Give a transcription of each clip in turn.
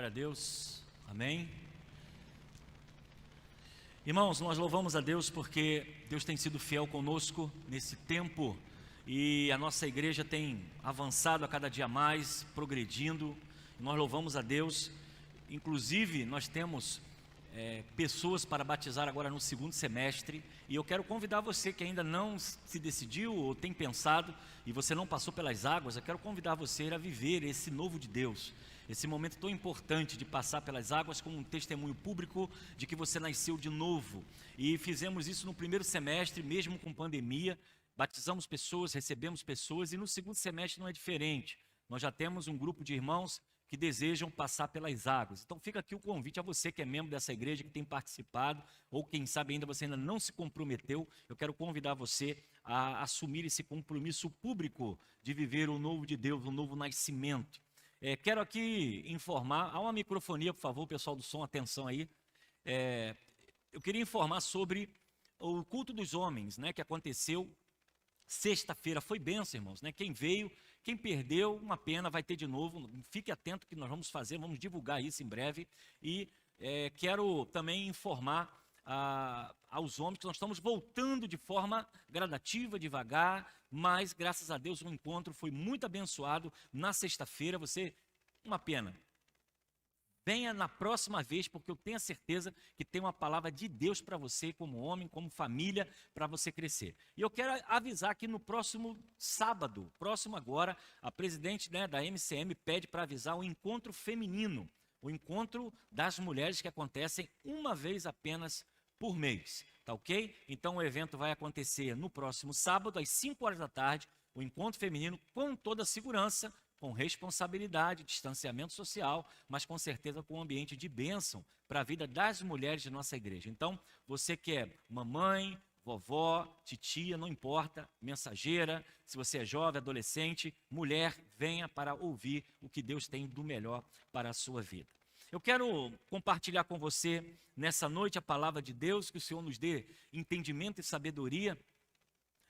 Glória a Deus, amém. Irmãos, nós louvamos a Deus porque Deus tem sido fiel conosco nesse tempo e a nossa igreja tem avançado a cada dia mais, progredindo. Nós louvamos a Deus, inclusive nós temos pessoas para batizar agora no segundo semestre, e eu quero convidar você que ainda não se decidiu ou tem pensado e você não passou pelas águas, eu quero convidar você a viver esse novo de Deus, esse momento tão importante de passar pelas águas como um testemunho público de que você nasceu de novo. E fizemos isso no primeiro semestre, mesmo com pandemia, batizamos pessoas, recebemos pessoas, e no segundo semestre não é diferente. Nós já temos um grupo de irmãos que desejam passar pelas águas. Então fica aqui o convite a você que é membro dessa igreja, que tem participado, ou quem sabe ainda você ainda não se comprometeu, eu quero convidar você a assumir esse compromisso público de viver o novo de Deus, o novo nascimento. Quero aqui informar, há uma microfonia, por favor, pessoal do som, atenção aí. Eu queria informar sobre o culto dos homens, né, que aconteceu sexta-feira. Foi bênção, irmãos, né? Quem veio, quem perdeu, uma pena, vai ter de novo. Fique atento que nós vamos fazer, vamos divulgar isso em breve. E quero também informar aos homens que nós estamos voltando de forma gradativa, devagar, mas graças a Deus o encontro foi muito abençoado na sexta-feira. Uma pena. Venha na próxima vez, porque eu tenho a certeza que tem uma palavra de Deus para você, como homem, como família, para você crescer. E eu quero avisar que no próximo sábado, próximo agora, a presidente, né, da MCM pede para avisar o encontro feminino, o encontro das mulheres que acontecem uma vez apenas por mês, tá ok? Então o evento vai acontecer no próximo sábado, às 5 horas da tarde, o encontro feminino com toda a segurança, com responsabilidade, distanciamento social, mas com certeza com um ambiente de bênção para a vida das mulheres de nossa igreja. Então, você que é mamãe, vovó, titia, não importa, mensageira, se você é jovem, adolescente, mulher, venha para ouvir o que Deus tem do melhor para a sua vida. Eu quero compartilhar com você nessa noite a palavra de Deus, que o Senhor nos dê entendimento e sabedoria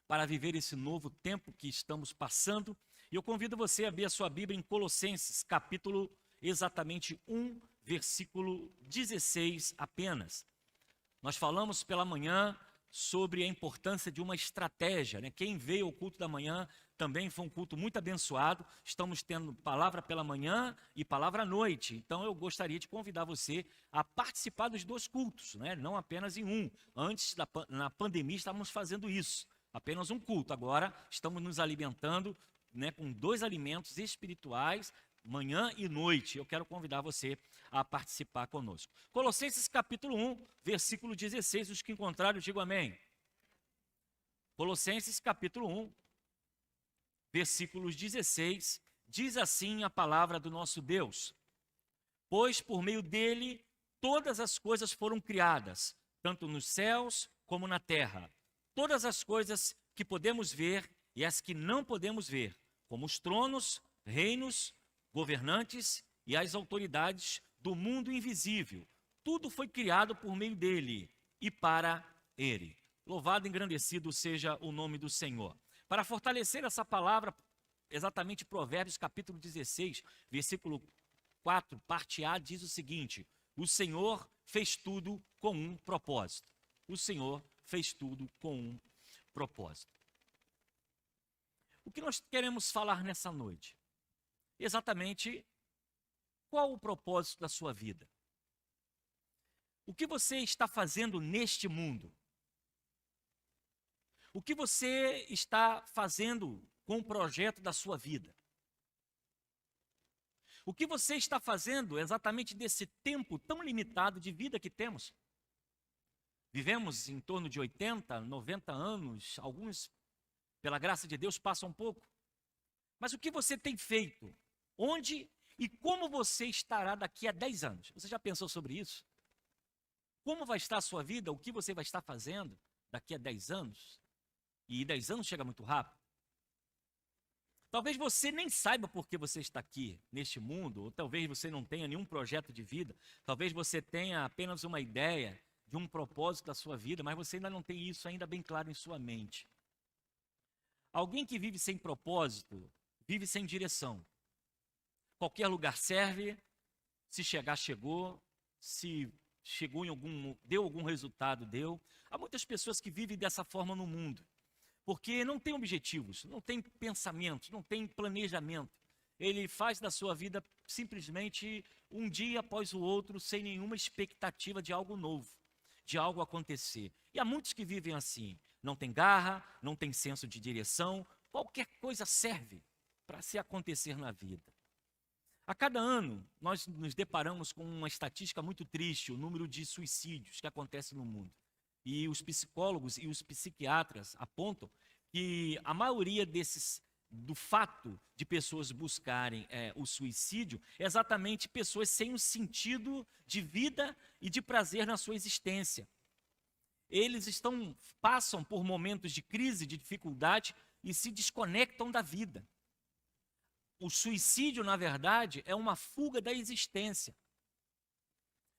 para viver esse novo tempo que estamos passando. E eu convido você a abrir a sua Bíblia em Colossenses, capítulo exatamente 1, versículo 16 apenas. Nós falamos pela manhã sobre a importância de uma estratégia, né? Quem veio ao culto da manhã também foi um culto muito abençoado. Estamos tendo palavra pela manhã e palavra à noite. Então eu gostaria de convidar você a participar dos dois cultos, né? Não apenas em um. Antes, na pandemia, estávamos fazendo isso. Apenas um culto. Agora estamos nos alimentando, né, com dois alimentos espirituais, manhã e noite. Eu quero convidar você a participar conosco. Colossenses capítulo 1, versículo 16. Os que encontraram, digam amém. Colossenses capítulo 1, versículos 16. Diz assim a palavra do nosso Deus: pois por meio dele todas as coisas foram criadas, tanto nos céus como na terra. Todas as coisas que podemos ver e as que não podemos ver, como os tronos, reinos, governantes e as autoridades do mundo invisível. Tudo foi criado por meio dele e para ele. Louvado e engrandecido seja o nome do Senhor. Para fortalecer essa palavra, exatamente Provérbios capítulo 16, versículo 4, parte A, diz o seguinte: o Senhor fez tudo com um propósito. O Senhor fez tudo com um propósito. O que nós queremos falar nessa noite? Exatamente qual o propósito da sua vida? O que você está fazendo neste mundo? O que você está fazendo com o projeto da sua vida? O que você está fazendo exatamente desse tempo tão limitado de vida que temos? Vivemos em torno de 80, 90 anos, alguns, pela graça de Deus, passam um pouco. Mas o que você tem feito? Onde e como você estará daqui a 10 anos? Você já pensou sobre isso? Como vai estar a sua vida? O que você vai estar fazendo daqui a 10 anos? E 10 anos chega muito rápido. Talvez você nem saiba por que você está aqui neste mundo, ou talvez você não tenha nenhum projeto de vida, talvez você tenha apenas uma ideia de um propósito da sua vida, mas você ainda não tem isso ainda bem claro em sua mente. Alguém que vive sem propósito, vive sem direção. Qualquer lugar serve, Se chegar, chegou. Se chegou deu algum resultado, deu. Há muitas pessoas que vivem dessa forma no mundo, porque não tem objetivos, não tem pensamentos, não tem planejamento. Ele faz da sua vida simplesmente um dia após o outro, sem nenhuma expectativa de algo novo, de algo acontecer. E há muitos que vivem assim, não tem garra, não tem senso de direção, qualquer coisa serve para se acontecer na vida. A cada ano, nós nos deparamos com uma estatística muito triste, o número de suicídios que acontece no mundo. E os psicólogos e os psiquiatras apontam que a maioria do fato de pessoas buscarem o suicídio é exatamente pessoas sem um sentido de vida e de prazer na sua existência. Eles passam por momentos de crise, de dificuldade e se desconectam da vida. O suicídio, na verdade, é uma fuga da existência.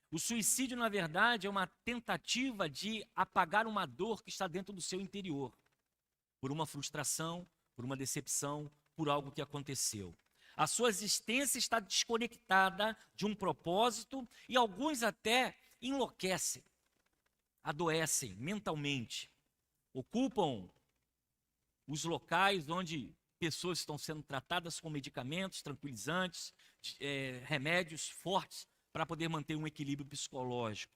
O suicídio, na verdade, é uma tentativa de apagar uma dor que está dentro do seu interior, por uma frustração, por uma decepção, por algo que aconteceu. A sua existência está desconectada de um propósito e alguns até enlouquecem, adoecem mentalmente, ocupam os locais onde pessoas estão sendo tratadas com medicamentos, tranquilizantes, remédios fortes para poder manter um equilíbrio psicológico.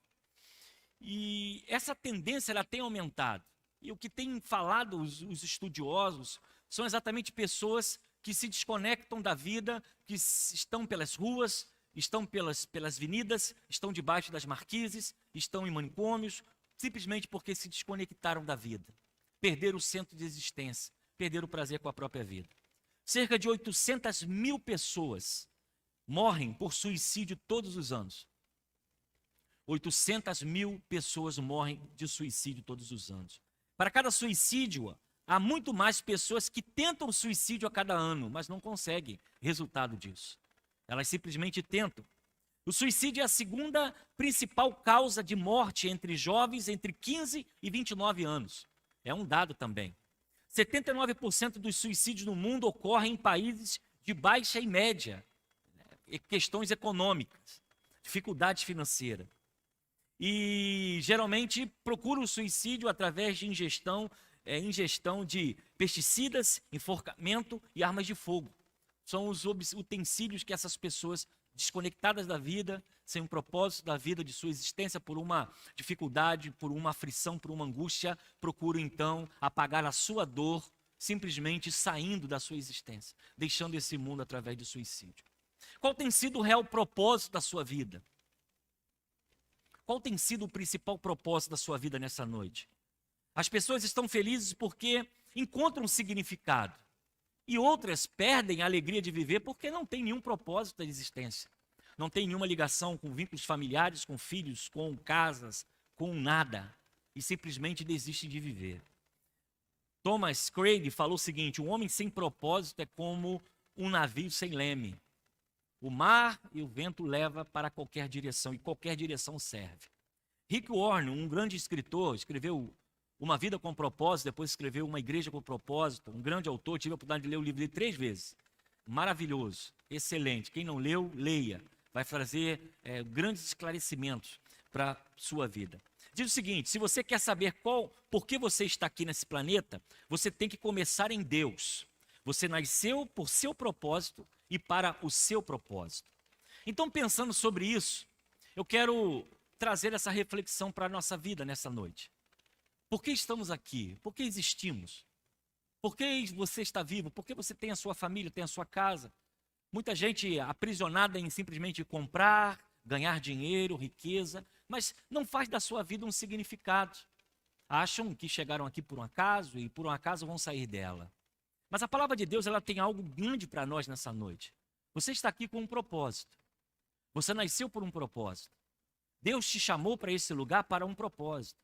E essa tendência ela tem aumentado. E o que tem falado os estudiosos são exatamente pessoas que se desconectam da vida, que estão pelas ruas, estão pelas avenidas, estão debaixo das marquises, estão em manicômios, simplesmente porque se desconectaram da vida. Perderam o centro de existência, perderam o prazer com a própria vida. Cerca de 800 mil pessoas morrem por suicídio todos os anos. 800 mil pessoas morrem de suicídio todos os anos. Para cada suicídio, há muito mais pessoas que tentam suicídio a cada ano, mas não conseguem resultado disso. Elas simplesmente tentam. O suicídio é a segunda principal causa de morte entre jovens entre 15 e 29 anos. É um dado também. 79% dos suicídios no mundo ocorrem em países de baixa e média, questões econômicas, dificuldade financeira. E geralmente procuram o suicídio através de ingestão de pesticidas, enforcamento e armas de fogo. São os utensílios que essas pessoas desconectadas da vida, sem um propósito da vida, de sua existência, por uma dificuldade, por uma aflição, por uma angústia, procuram então apagar a sua dor, simplesmente saindo da sua existência, deixando esse mundo através do suicídio. Qual tem sido o real propósito da sua vida? Qual tem sido o principal propósito da sua vida nessa noite? As pessoas estão felizes porque encontram um significado. E outras perdem a alegria de viver porque não tem nenhum propósito da existência. Não tem nenhuma ligação com vínculos familiares, com filhos, com casas, com nada. E simplesmente desistem de viver. Thomas Craig falou o seguinte: um homem sem propósito é como um navio sem leme. O mar e o vento levam para qualquer direção, e qualquer direção serve. Rick Warren, um grande escritor, escreveu Uma Vida com Propósito, depois escreveu Uma Igreja com Propósito, um grande autor, tive a oportunidade de ler o livro dele 3 vezes. Maravilhoso, excelente. Quem não leu, leia. Vai trazer grandes esclarecimentos para a sua vida. Diz o seguinte: se você quer saber por que você está aqui nesse planeta, você tem que começar em Deus. Você nasceu por seu propósito e para o seu propósito. Então, pensando sobre isso, eu quero trazer essa reflexão para a nossa vida nessa noite. Por que estamos aqui? Por que existimos? Por que você está vivo? Por que você tem a sua família, tem a sua casa? Muita gente aprisionada em simplesmente comprar, ganhar dinheiro, riqueza, mas não faz da sua vida um significado. Acham que chegaram aqui por um acaso e por um acaso vão sair dela. Mas a palavra de Deus, ela tem algo grande para nós nessa noite. Você está aqui com um propósito. Você nasceu por um propósito. Deus te chamou para esse lugar para um propósito.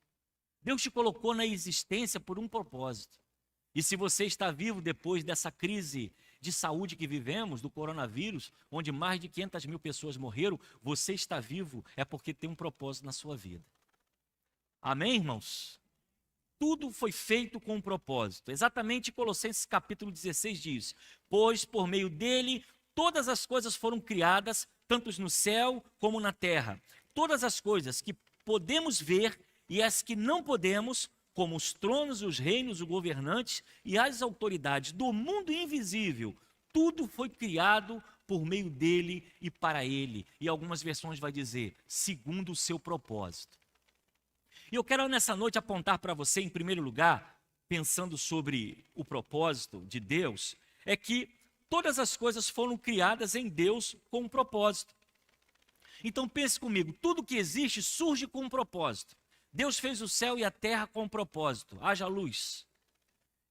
Deus te colocou na existência por um propósito. E se você está vivo depois dessa crise de saúde que vivemos, do coronavírus, onde mais de 500 mil pessoas morreram, você está vivo é porque tem um propósito na sua vida. Amém, irmãos? Tudo foi feito com um propósito. Exatamente Colossenses capítulo 16 diz: pois por meio dele todas as coisas foram criadas, tanto no céu como na terra. Todas as coisas que podemos ver e as que não podemos, como os tronos, os reinos, os governantes e as autoridades do mundo invisível, tudo foi criado por meio dele e para ele. E algumas versões vai dizer, segundo o seu propósito. E eu quero nessa noite apontar para você, em primeiro lugar, pensando sobre o propósito de Deus, é que todas as coisas foram criadas em Deus com um propósito. Então pense comigo, tudo que existe surge com um propósito. Deus fez o céu e a terra com um propósito, haja luz.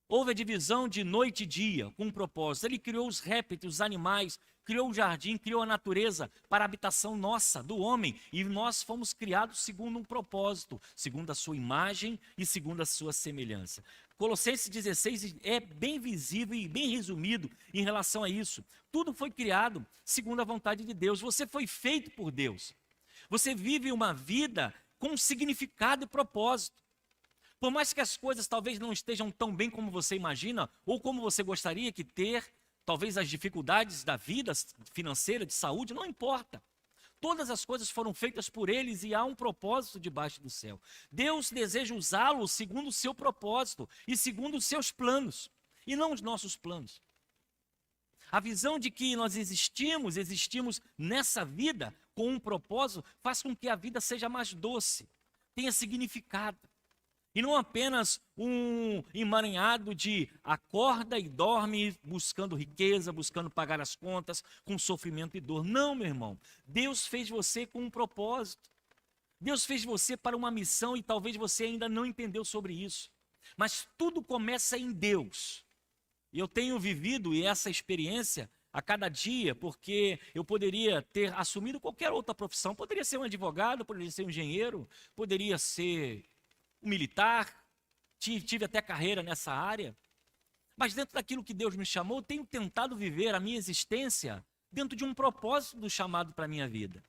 Houve a divisão de noite e dia com um propósito. Ele criou os répteis, os animais, criou o jardim, criou a natureza para a habitação nossa, do homem. E nós fomos criados segundo um propósito, segundo a sua imagem e segundo a sua semelhança. Colossenses 16 é bem visível e bem resumido em relação a isso. Tudo foi criado segundo a vontade de Deus. Você foi feito por Deus. Você vive uma vida com significado e propósito. Por mais que as coisas talvez não estejam tão bem como você imagina, ou como você gostaria que ter, talvez as dificuldades da vida financeira, de saúde, não importa. Todas as coisas foram feitas por eles e há um propósito debaixo do céu. Deus deseja usá-lo segundo o seu propósito e segundo os seus planos, e não os nossos planos. A visão de que nós existimos nessa vida com um propósito, faz com que a vida seja mais doce, tenha significado. E não apenas um emaranhado de acorda e dorme buscando riqueza, buscando pagar as contas, com sofrimento e dor. Não, meu irmão. Deus fez você com um propósito. Deus fez você para uma missão e talvez você ainda não entendeu sobre isso. Mas tudo começa em Deus. E eu tenho vivido essa experiência a cada dia, porque eu poderia ter assumido qualquer outra profissão. Poderia ser um advogado, poderia ser um engenheiro, poderia ser um militar, tive até carreira nessa área, mas dentro daquilo que Deus me chamou, tenho tentado viver a minha existência dentro de um propósito do chamado para a minha vida.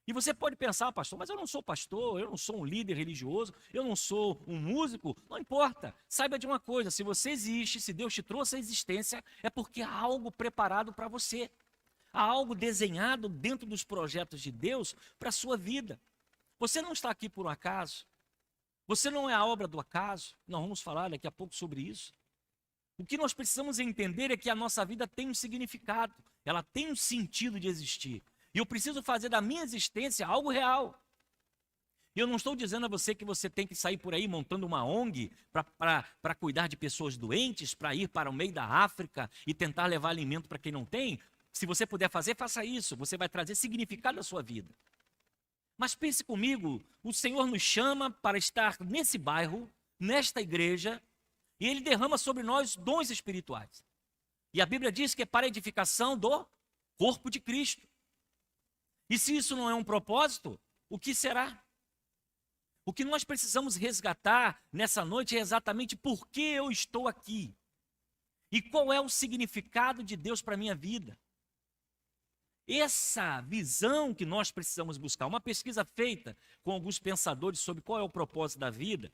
E você pode pensar, pastor, mas eu não sou pastor, eu não sou um líder religioso, eu não sou um músico, não importa. Saiba de uma coisa, se você existe, se Deus te trouxe à existência, é porque há algo preparado para você. Há algo desenhado dentro dos projetos de Deus para a sua vida. Você não está aqui por um acaso. Você não é a obra do acaso, nós vamos falar daqui a pouco sobre isso. O que nós precisamos entender é que a nossa vida tem um significado, ela tem um sentido de existir. E eu preciso fazer da minha existência algo real. E eu não estou dizendo a você que você tem que sair por aí montando uma ONG para cuidar de pessoas doentes, para ir para o meio da África e tentar levar alimento para quem não tem. Se você puder fazer, faça isso, você vai trazer significado à sua vida. Mas pense comigo, o Senhor nos chama para estar nesse bairro, nesta igreja, e Ele derrama sobre nós dons espirituais. E a Bíblia diz que é para a edificação do corpo de Cristo. E se isso não é um propósito, o que será? O que nós precisamos resgatar nessa noite é exatamente por que eu estou aqui. E qual é o significado de Deus para a minha vida. Essa visão que nós precisamos buscar, uma pesquisa feita com alguns pensadores sobre qual é o propósito da vida,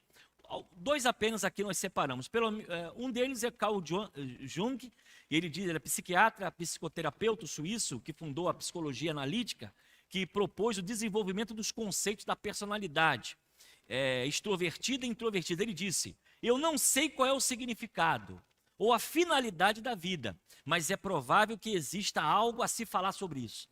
dois apenas aqui nós separamos. Um deles é Carl Jung, e ele diz, ele é psiquiatra, psicoterapeuta suíço, que fundou a psicologia analítica, que propôs o desenvolvimento dos conceitos da personalidade, extrovertida e introvertida. Ele disse, eu não sei qual é o significado ou a finalidade da vida, mas é provável que exista algo a se falar sobre isso.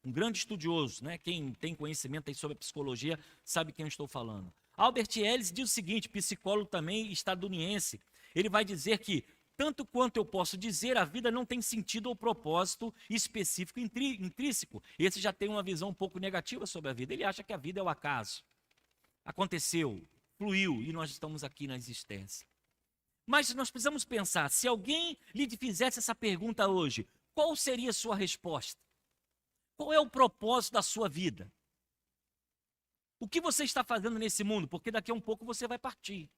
Um grande estudioso, né? Quem tem conhecimento aí sobre a psicologia sabe quem eu estou falando. Albert Ellis diz o seguinte, psicólogo também estadunidense, ele vai dizer que, tanto quanto eu posso dizer, a vida não tem sentido ou propósito específico intrínseco. Esse já tem uma visão um pouco negativa sobre a vida, ele acha que a vida é o acaso. Aconteceu, fluiu e nós estamos aqui na existência. Mas nós precisamos pensar, se alguém lhe fizesse essa pergunta hoje, qual seria a sua resposta? Qual é o propósito da sua vida? O que você está fazendo nesse mundo? Porque daqui a um pouco você vai partir.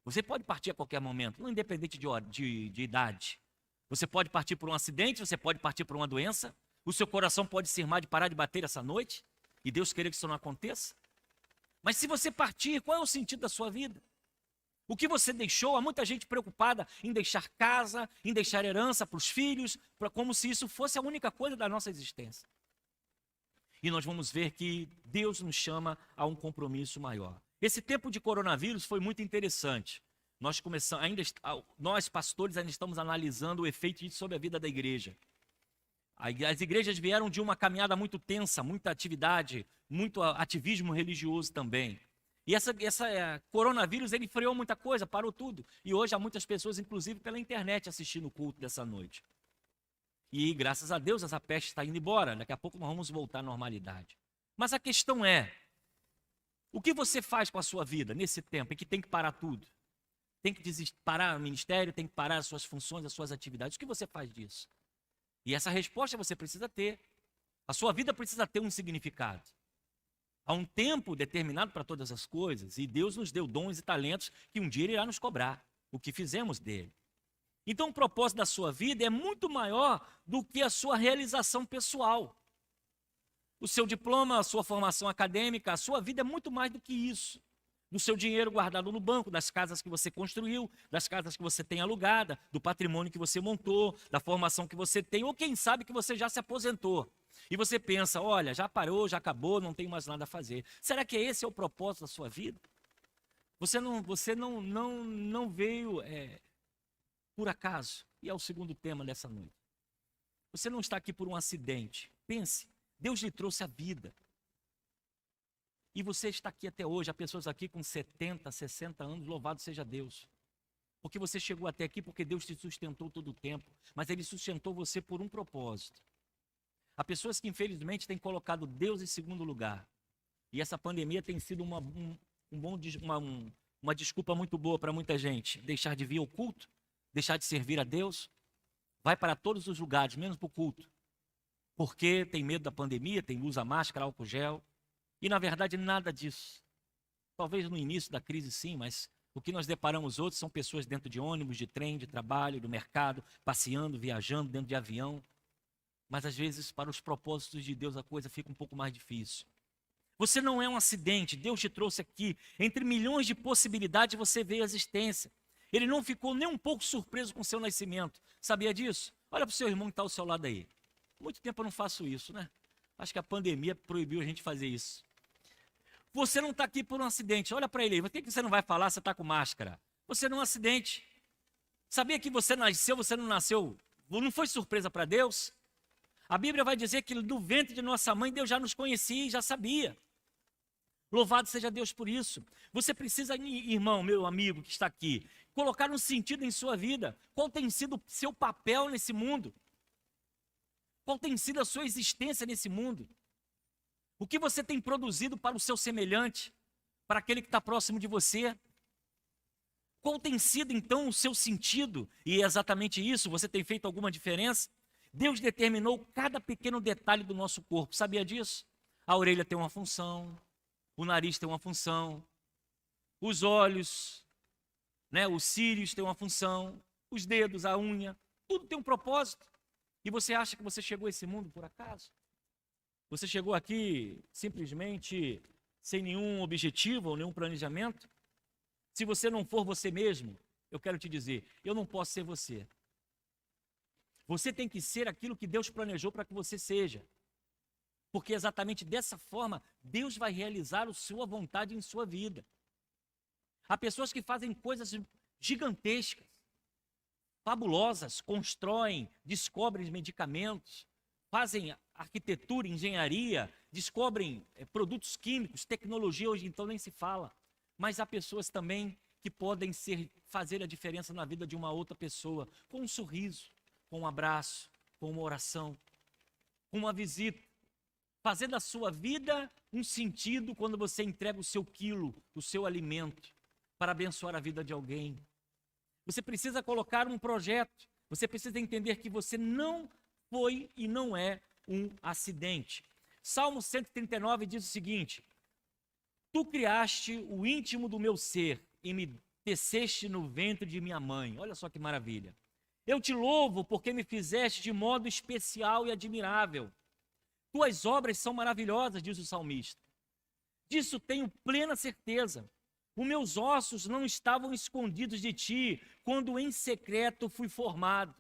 Você pode partir a qualquer momento, não independente de idade. Você pode partir por um acidente, você pode partir por uma doença, o seu coração pode cismar de parar de bater essa noite, e Deus queira que isso não aconteça. Mas se você partir, qual é o sentido da sua vida? O que você deixou? Há muita gente preocupada em deixar casa, em deixar herança para os filhos, como se isso fosse a única coisa da nossa existência. E nós vamos ver que Deus nos chama a um compromisso maior. Esse tempo de coronavírus foi muito interessante. Nós pastores ainda estamos analisando o efeito disso sobre a vida da igreja. As igrejas vieram de uma caminhada muito tensa, muita atividade, muito ativismo religioso também. E essa coronavírus, ele freou muita coisa, parou tudo. E hoje há muitas pessoas, inclusive pela internet, assistindo o culto dessa noite. E graças a Deus essa peste está indo embora. Daqui a pouco nós vamos voltar à normalidade. Mas a questão é, o que você faz com a sua vida nesse tempo em que tem que parar tudo? Tem que parar o ministério, tem que parar as suas funções, as suas atividades. O que você faz disso? E essa resposta você precisa ter. A sua vida precisa ter um significado. Há um tempo determinado para todas as coisas. E Deus nos deu dons e talentos que um dia Ele irá nos cobrar. O que fizemos dele. Então o propósito da sua vida é muito maior do que a sua realização pessoal. O seu diploma, a sua formação acadêmica, a sua vida é muito mais do que isso. Do seu dinheiro guardado no banco, das casas que você construiu, das casas que você tem alugada, do patrimônio que você montou, da formação que você tem, ou quem sabe que você já se aposentou. E você pensa, olha, já parou, já acabou, não tem mais nada a fazer. Será que esse é o propósito da sua vida? Você não veio por acaso. E é o segundo tema dessa noite. Você não está aqui por um acidente. Pense, Deus lhe trouxe a vida. E você está aqui até hoje, há pessoas aqui com 70, 60 anos, louvado seja Deus. Porque você chegou até aqui porque Deus te sustentou todo o tempo, mas Ele sustentou você por um propósito. Há pessoas que infelizmente têm colocado Deus em segundo lugar. E essa pandemia tem sido uma desculpa muito boa para muita gente. Deixar de vir ao culto, deixar de servir a Deus, vai para todos os lugares, menos para o culto. Porque tem medo da pandemia, usa máscara, álcool gel. E, na verdade, nada disso. Talvez no início da crise, sim, mas o que nós deparamos hoje são pessoas dentro de ônibus, de trem, de trabalho, do mercado, passeando, viajando, dentro de avião. Mas, às vezes, para os propósitos de Deus, a coisa fica um pouco mais difícil. Você não é um acidente, Deus te trouxe aqui. Entre milhões de possibilidades, você veio à existência. Ele não ficou nem um pouco surpreso com o seu nascimento. Sabia disso? Olha para o seu irmão que está ao seu lado aí. Muito tempo eu não faço isso, né? Acho que a pandemia proibiu a gente fazer isso. Você não está aqui por um acidente. Olha para ele aí. Por que você não vai falar? Você está com máscara. Você não é um acidente. Sabia que você nasceu, você não nasceu? Não foi surpresa para Deus? A Bíblia vai dizer que do ventre de nossa mãe, Deus já nos conhecia e já sabia. Louvado seja Deus por isso. Você precisa, irmão, meu amigo que está aqui, colocar um sentido em sua vida. Qual tem sido o seu papel nesse mundo? Qual tem sido a sua existência nesse mundo? O que você tem produzido para o seu semelhante, para aquele que está próximo de você? Qual tem sido então o seu sentido? E é exatamente isso, você tem feito alguma diferença? Deus determinou cada pequeno detalhe do nosso corpo, sabia disso? A orelha tem uma função, o nariz tem uma função, os olhos, os cílios têm uma função, os dedos, a unha, tudo tem um propósito. E você acha que você chegou a esse mundo por acaso? Você chegou aqui simplesmente sem nenhum objetivo ou nenhum planejamento? Se você não for você mesmo, eu quero te dizer, eu não posso ser você. Você tem que ser aquilo que Deus planejou para que você seja. Porque exatamente dessa forma, Deus vai realizar a sua vontade em sua vida. Há pessoas que fazem coisas gigantescas, fabulosas, constroem, descobrem medicamentos, fazem arquitetura, engenharia, descobrem produtos químicos, tecnologia hoje então nem se fala. Mas há pessoas também que podem fazer a diferença na vida de uma outra pessoa, com um sorriso, com um abraço, com uma oração, com uma visita. Fazer da sua vida um sentido quando você entrega o seu quilo, o seu alimento, para abençoar a vida de alguém. Você precisa colocar um projeto, você precisa entender que você não foi e não é um acidente. Salmo 139 diz o seguinte: Tu criaste o íntimo do meu ser e me teceste no ventre de minha mãe. Olha só que maravilha. Eu te louvo porque me fizeste de modo especial e admirável. Tuas obras são maravilhosas, diz o salmista. Disso tenho plena certeza. Os meus ossos não estavam escondidos de ti, quando em secreto fui formado.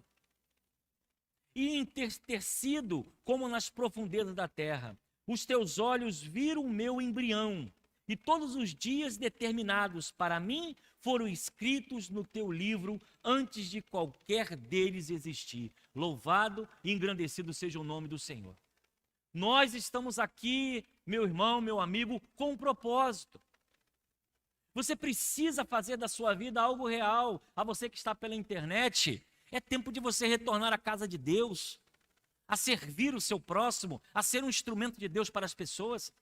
E entristecido como nas profundezas da terra. Os teus olhos viram o meu embrião, e todos os dias determinados para mim foram escritos no teu livro antes de qualquer deles existir. Louvado e engrandecido seja o nome do Senhor. Nós estamos aqui, meu irmão, meu amigo, com um propósito. Você precisa fazer da sua vida algo real. A você que está pela internet, é tempo de você retornar à casa de Deus, a servir o seu próximo, a ser um instrumento de Deus para as pessoas.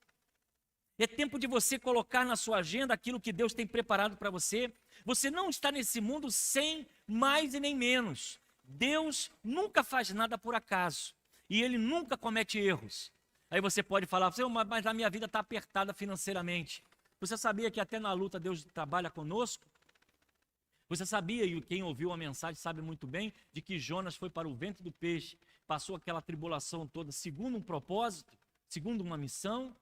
É tempo de você colocar na sua agenda aquilo que Deus tem preparado para você. Você não está nesse mundo sem mais e nem menos. Deus nunca faz nada por acaso. E Ele nunca comete erros. Aí você pode falar, mas a minha vida está apertada financeiramente. Você sabia que até na luta Deus trabalha conosco? Você sabia, e quem ouviu a mensagem sabe muito bem, de que Jonas foi para o ventre do peixe, passou aquela tribulação toda segundo um propósito, segundo uma missão?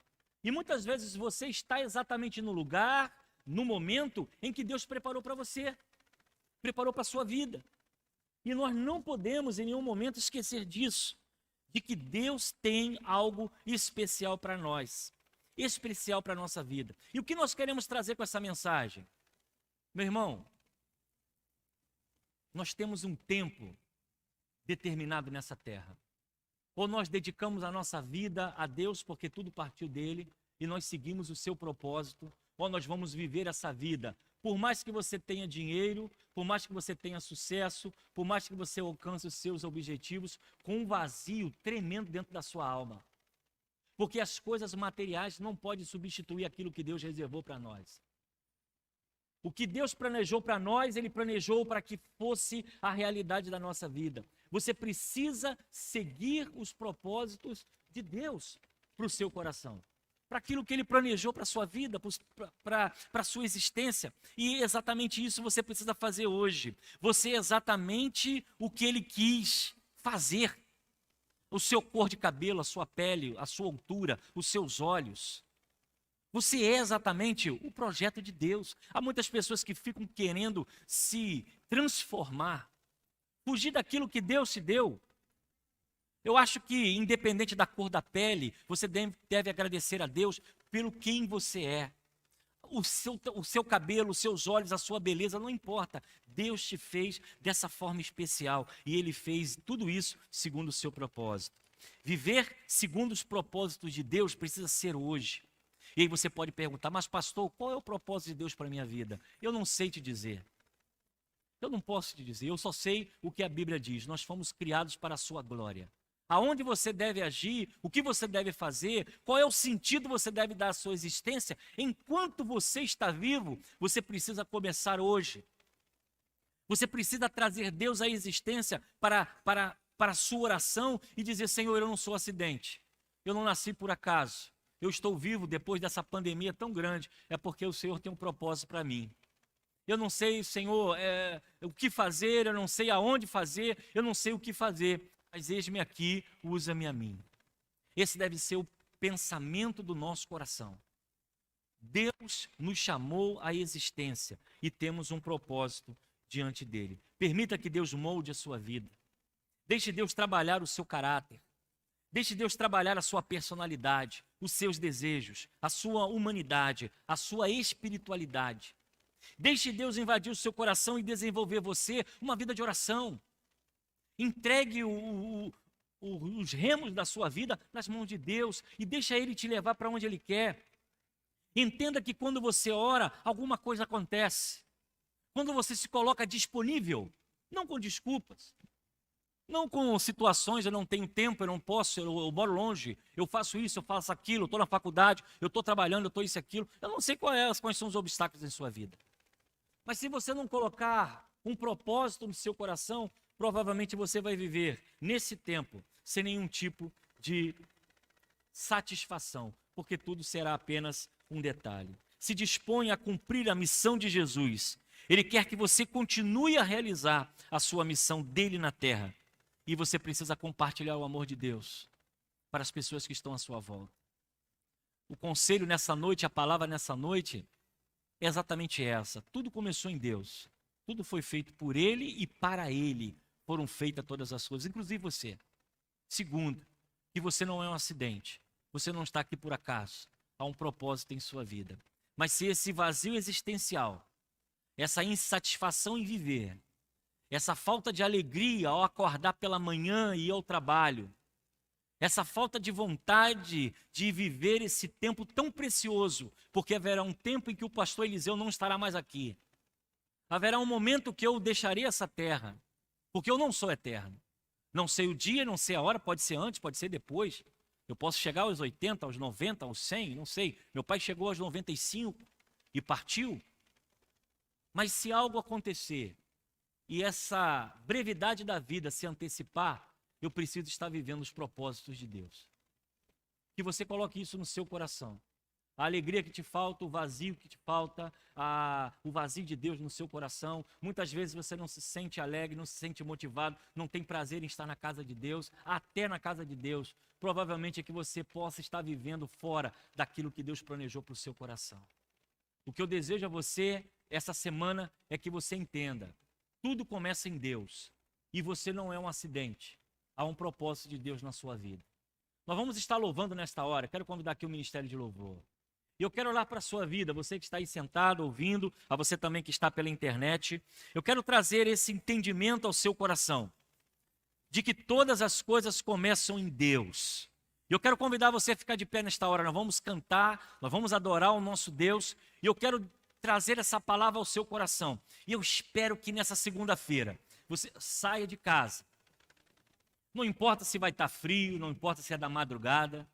E muitas vezes você está exatamente no lugar, no momento em que Deus preparou para você, preparou para a sua vida. E nós não podemos em nenhum momento esquecer disso, de que Deus tem algo especial para nós, especial para a nossa vida. E o que nós queremos trazer com essa mensagem? Meu irmão, nós temos um tempo determinado nessa terra. Ou nós dedicamos a nossa vida a Deus porque tudo partiu dele e nós seguimos o seu propósito, ou nós vamos viver essa vida. Por mais que você tenha dinheiro, por mais que você tenha sucesso, por mais que você alcance os seus objetivos, com um vazio tremendo dentro da sua alma. Porque as coisas materiais não podem substituir aquilo que Deus reservou para nós. O que Deus planejou para nós, Ele planejou para que fosse a realidade da nossa vida. Você precisa seguir os propósitos de Deus para o seu coração, para aquilo que Ele planejou para a sua vida, para a sua existência. E exatamente isso você precisa fazer hoje. Você é exatamente o que Ele quis fazer. O seu cor de cabelo, a sua pele, a sua altura, os seus olhos. Você é exatamente o projeto de Deus. Há muitas pessoas que ficam querendo se transformar, fugir daquilo que Deus te deu. Eu acho que, independente da cor da pele, você deve agradecer a Deus pelo quem você é. O seu cabelo, os seus olhos, a sua beleza, não importa. Deus te fez dessa forma especial e Ele fez tudo isso segundo o seu propósito. Viver segundo os propósitos de Deus precisa ser hoje. E aí você pode perguntar, mas pastor, qual é o propósito de Deus para a minha vida? Eu não sei te dizer. Eu não posso te dizer, eu só sei o que a Bíblia diz. Nós fomos criados para a sua glória. Aonde você deve agir, o que você deve fazer, qual é o sentido que você deve dar à sua existência, enquanto você está vivo, você precisa começar hoje. Você precisa trazer Deus à existência para a sua oração e dizer, Senhor, eu não sou acidente, eu não nasci por acaso. Eu estou vivo depois dessa pandemia tão grande, é porque o Senhor tem um propósito para mim. Eu não sei, Senhor, o que fazer, eu não sei aonde fazer, eu não sei o que fazer, mas eis-me aqui, usa-me a mim. Esse deve ser o pensamento do nosso coração. Deus nos chamou à existência e temos um propósito diante dele. Permita que Deus molde a sua vida. Deixe Deus trabalhar o seu caráter. Deixe Deus trabalhar a sua personalidade, os seus desejos, a sua humanidade, a sua espiritualidade. Deixe Deus invadir o seu coração e desenvolver você uma vida de oração. Entregue os remos da sua vida nas mãos de Deus e deixa Ele te levar para onde Ele quer. Entenda que quando você ora, alguma coisa acontece. Quando você se coloca disponível, não com desculpas. Não com situações, eu não tenho tempo, eu não posso, eu moro longe, eu faço isso, eu faço aquilo, eu estou na faculdade, eu estou trabalhando, eu estou isso e aquilo. Eu não sei quais são os obstáculos em sua vida. Mas se você não colocar um propósito no seu coração, provavelmente você vai viver nesse tempo sem nenhum tipo de satisfação, porque tudo será apenas um detalhe. Se dispõe a cumprir a missão de Jesus. Ele quer que você continue a realizar a sua missão dele na terra. E você precisa compartilhar o amor de Deus para as pessoas que estão à sua volta. O conselho nessa noite, a palavra nessa noite, é exatamente essa. Tudo começou em Deus. Tudo foi feito por Ele e para Ele foram feitas todas as coisas, inclusive você. Segundo, que você não é um acidente. Você não está aqui por acaso. Há um propósito em sua vida. Mas se esse vazio existencial, essa insatisfação em viver, essa falta de alegria ao acordar pela manhã e ir ao trabalho, essa falta de vontade de viver esse tempo tão precioso, porque haverá um tempo em que o pastor Eliseu não estará mais aqui. Haverá um momento que eu deixarei essa terra, porque eu não sou eterno. Não sei o dia, não sei a hora, pode ser antes, pode ser depois. Eu posso chegar aos 80, aos 90, aos 100, não sei. Meu pai chegou aos 95 e partiu. Mas se algo acontecer e essa brevidade da vida se antecipar, eu preciso estar vivendo os propósitos de Deus. Que você coloque isso no seu coração. A alegria que te falta, o vazio que te falta, o vazio de Deus no seu coração. Muitas vezes você não se sente alegre, não se sente motivado, não tem prazer em estar na casa de Deus, até na casa de Deus. Provavelmente é que você possa estar vivendo fora daquilo que Deus planejou para o seu coração. O que eu desejo a você essa semana é que você entenda. Tudo começa em Deus e você não é um acidente. Há um propósito de Deus na sua vida. Nós vamos estar louvando nesta hora. Quero convidar aqui o Ministério de Louvor. E eu quero olhar para a sua vida, você que está aí sentado, ouvindo, a você também que está pela internet. Eu quero trazer esse entendimento ao seu coração, de que todas as coisas começam em Deus. Eu quero convidar você a ficar de pé nesta hora. Nós vamos cantar, nós vamos adorar o nosso Deus. E eu quero trazer essa palavra ao seu coração. E eu espero que nessa segunda-feira você saia de casa. Não importa se vai estar frio, não importa se é da madrugada.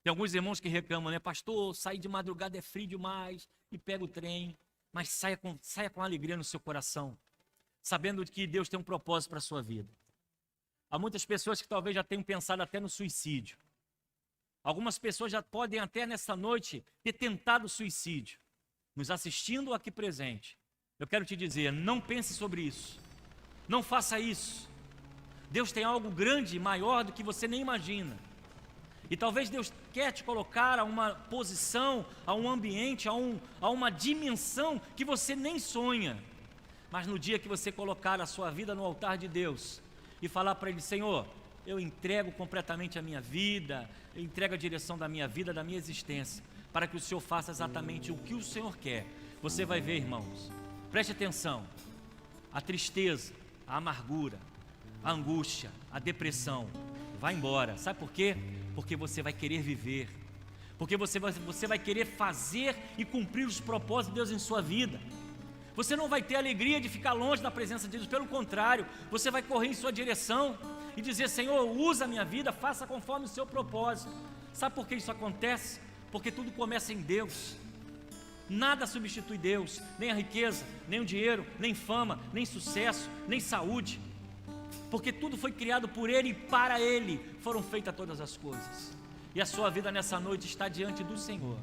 Tem alguns irmãos que reclamam, né? Pastor, sair de madrugada é frio demais e pega o trem. Mas saia com alegria no seu coração, sabendo que Deus tem um propósito para a sua vida. Há muitas pessoas que talvez já tenham pensado até no suicídio. Algumas pessoas já podem até nessa noite ter tentado o suicídio. Nos assistindo aqui presente, eu quero te dizer, não pense sobre isso. Não faça isso. Deus tem algo grande, maior do que você nem imagina. E talvez Deus quer te colocar a uma posição, a um ambiente, a uma dimensão que você nem sonha. Mas no dia que você colocar a sua vida no altar de Deus e falar para Ele, Senhor, eu entrego completamente a minha vida, eu entrego a direção da minha vida, da minha existência, para que o Senhor faça exatamente o que o Senhor quer. Você vai ver, irmãos, preste atenção, a tristeza, a amargura, a angústia, a depressão, vai embora. Sabe por quê? Porque você vai querer viver, porque você vai querer fazer e cumprir os propósitos de Deus em sua vida. Você não vai ter alegria de ficar longe da presença de Deus, pelo contrário, você vai correr em sua direção e dizer, Senhor, usa a minha vida, faça conforme o seu propósito. Sabe por que isso acontece? Porque tudo começa em Deus. Nada substitui Deus, nem a riqueza, nem o dinheiro, nem fama, nem sucesso, nem saúde. Porque tudo foi criado por Ele e para Ele foram feitas todas as coisas. E a sua vida nessa noite está diante do Senhor.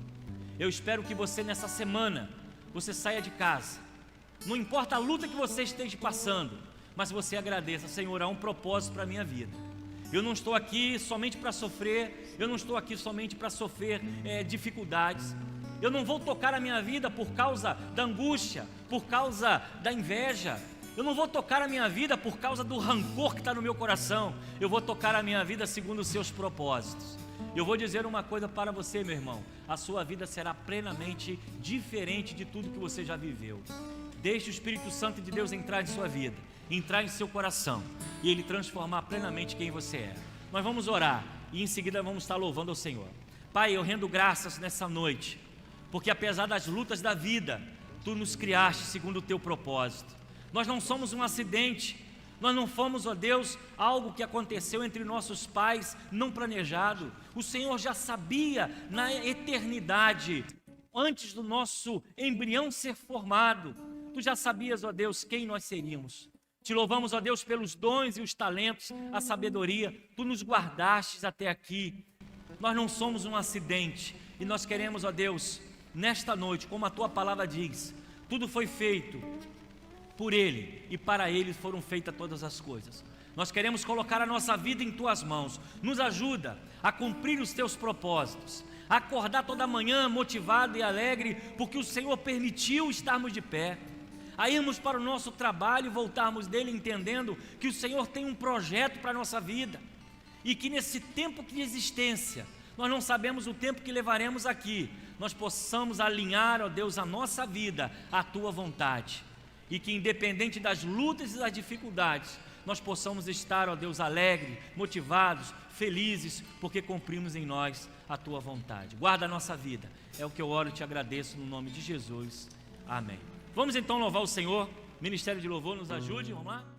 Eu espero que você nessa semana, você saia de casa. Não importa a luta que você esteja passando, mas você agradeça, Senhor, há um propósito para a minha vida. Eu não estou aqui somente para sofrer, eu não estou aqui somente para sofrer dificuldades. Eu não vou tocar a minha vida por causa da angústia, por causa da inveja. Eu não vou tocar a minha vida por causa do rancor que está no meu coração. Eu vou tocar a minha vida segundo os seus propósitos. Eu vou dizer uma coisa para você, meu irmão. A sua vida será plenamente diferente de tudo que você já viveu. Deixe o Espírito Santo de Deus entrar em sua vida, entrar em seu coração e Ele transformar plenamente quem você é. Nós vamos orar e em seguida vamos estar louvando ao Senhor. Pai, eu rendo graças nessa noite, porque apesar das lutas da vida, Tu nos criaste segundo o Teu propósito. Nós não somos um acidente, nós não fomos, ó Deus, algo que aconteceu entre nossos pais, não planejado. O Senhor já sabia na eternidade, antes do nosso embrião ser formado. Tu já sabias, ó Deus, quem nós seríamos. Te louvamos, ó Deus, pelos dons e os talentos, a sabedoria. Tu nos guardastes até aqui. Nós não somos um acidente e nós queremos, ó Deus, nesta noite, como a Tua palavra diz, tudo foi feito por Ele e para Ele foram feitas todas as coisas. Nós queremos colocar a nossa vida em Tuas mãos. Nos ajuda a cumprir os Teus propósitos, acordar toda manhã motivado e alegre, porque o Senhor permitiu estarmos de pé, a irmos para o nosso trabalho e voltarmos dele entendendo que o Senhor tem um projeto para a nossa vida, e que nesse tempo de existência, nós não sabemos o tempo que levaremos aqui, nós possamos alinhar, ó Deus, a nossa vida à Tua vontade, e que independente das lutas e das dificuldades, nós possamos estar, ó Deus, alegres, motivados, felizes, porque cumprimos em nós a Tua vontade. Guarda a nossa vida, é o que eu oro e te agradeço no nome de Jesus, amém. Vamos então louvar o Senhor. Ministério de Louvor, nos ajude, vamos lá.